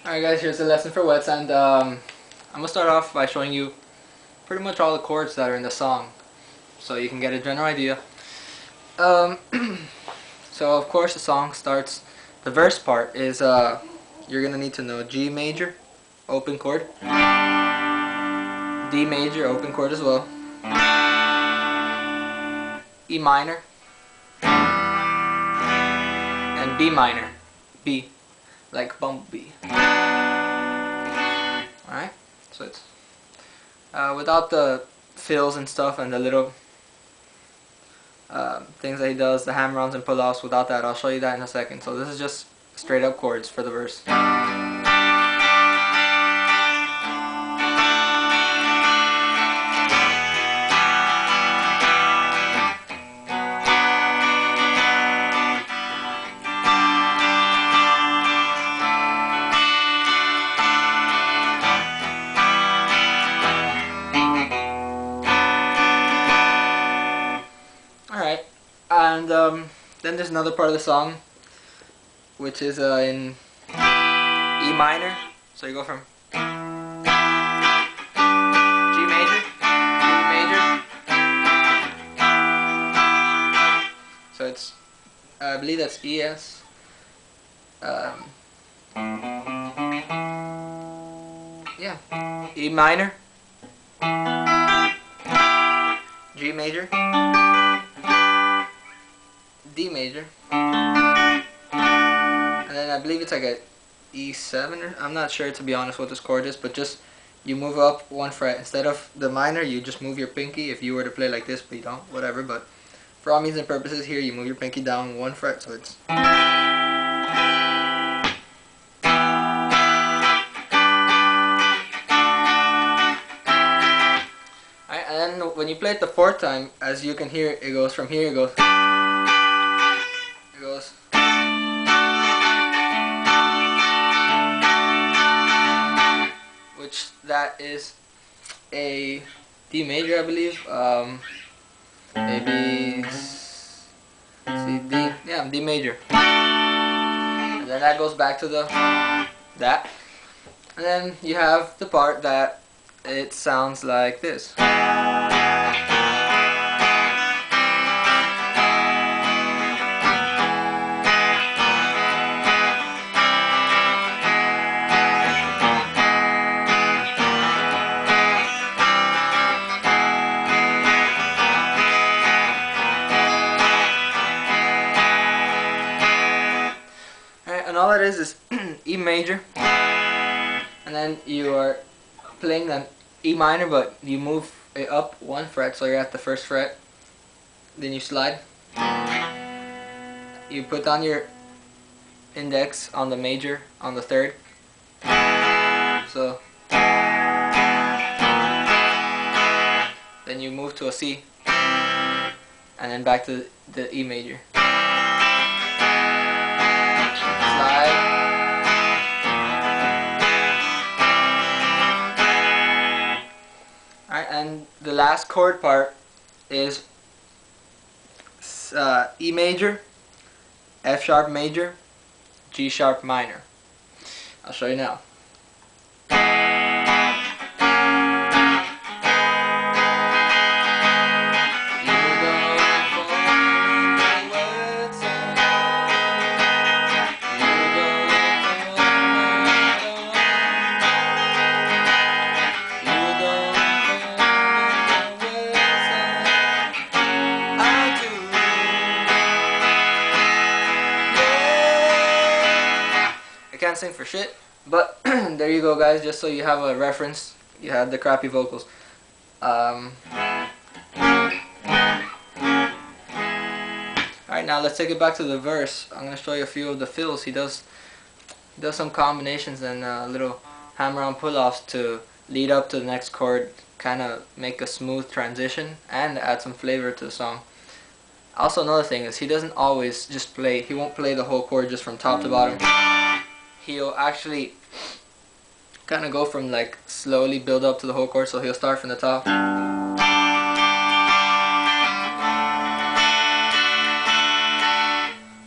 Alright guys, here's the lesson for wets, and I'm going to start off by showing you pretty much all the chords that are in the song so you can get a general idea. So of course the song starts, the verse part is, you're going to need to know G major, open chord, D major, open chord as well, E minor, and B minor, B, like bumblebee. Alright, so it's without the fills and stuff and the little things that he does, the hammer-ons and pull-offs, without that. I'll show you that in a second. So this is just straight up chords for the verse. Alright, and then there's another part of the song which is in E minor. So you go from G major, D major. So it's, I believe that's ES. Yeah, E minor, G major, D major, and then I believe it's like a E7, or I'm not sure, to be honest, what this chord is, but just you move up one fret. Instead of the minor, you just move your pinky if you were to play like this, but you don't, whatever. But for all means and purposes here, you move your pinky down one fret, so it's alright. And then when you play it the fourth time, as you can hear, it goes from here, it goes, which that is a D major, I believe. Maybe C, D, yeah, D major. And then that goes back to that. And then you have the part that it sounds like this. And all it is E major, and then you are playing an E minor, but you move it up one fret, so you're at the first fret. Then you slide. You put down your index on the major on the third. So then you move to a C, and then back to the E major. Alright, and the last chord part is E major, F sharp major, G sharp minor. I'll show you now. Can't sing for shit, but there you go, guys, just so you have a reference. You had the crappy vocals. Alright, now let's take it back to the verse. I'm going to show you a few of the fills. He does some combinations and little hammer-on pull-offs to lead up to the next chord, kind of make a smooth transition and add some flavor to the song. Also, another thing is he doesn't always just play, he won't play the whole chord just from top to bottom. He'll actually kind of go from, like, slowly build up to the whole chord, so he'll start from the top.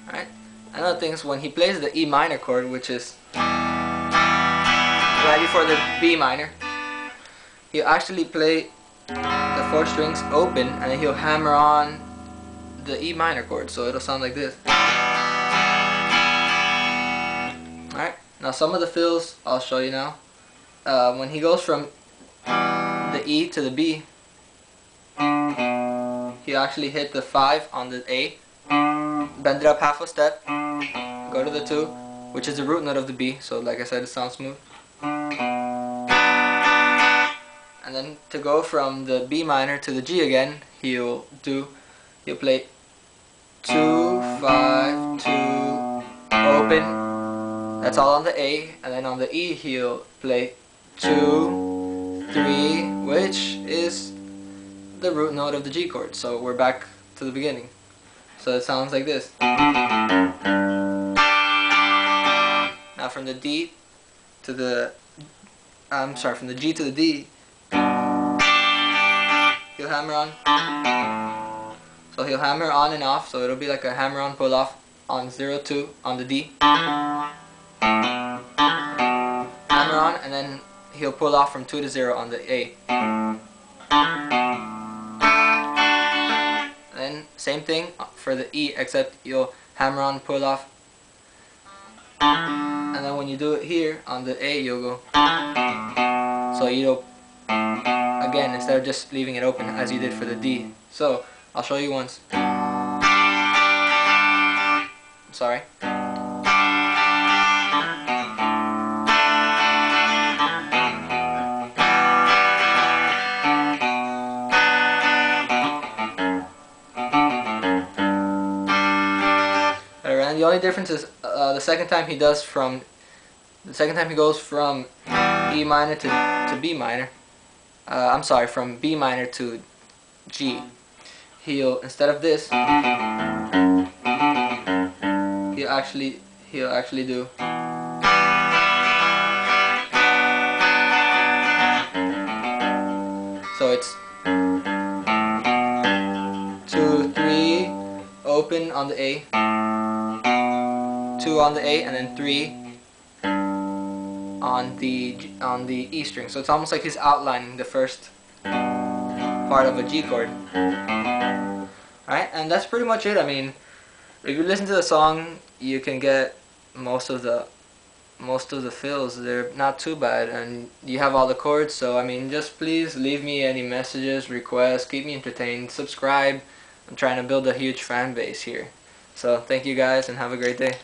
Alright, another thing is when he plays the E minor chord, which is right before the B minor, he'll actually play the 4 strings open, and then he'll hammer on the E minor chord, so it'll sound like this. Alright, now some of the fills I'll show you now. When he goes from the E to the B, he'll actually hit the 5 on the A, bend it up half a step, go to the 2, which is the root note of the B, so like I said, it sounds smooth. And then to go from the B minor to the G again, he'll play 2, 5, 2, open. That's all on the A, and then on the E he'll play 2, 3, which is the root note of the G chord. So we're back to the beginning. So it sounds like this. Now from the D to the, from the G to the D, he'll hammer on. So he'll hammer on and off, so it'll be like a hammer on pull off on 0, 2 on the D. Hammer on, and then he'll pull off from 2 to 0 on the A. And then same thing for the E, except you'll hammer on, pull off. And then when you do it here on the A, you'll go. So you'll, again, instead of just leaving it open as you did for the D. So I'll show you once. Sorry. And the only difference is the second time he goes from E minor to B minor. From B minor to G. He'll, instead of this, he'll actually do. So it's 2, 3, open on the A, 2 on the A, and then 3 on the E string. So it's almost like he's outlining the first part of a G chord. Alright, and that's pretty much it. I mean, if you listen to the song, you can get most of the fills. They're not too bad, and you have all the chords. So I mean, just please leave me any messages, requests, keep me entertained, subscribe. I'm trying to build a huge fan base here. So thank you guys, and have a great day.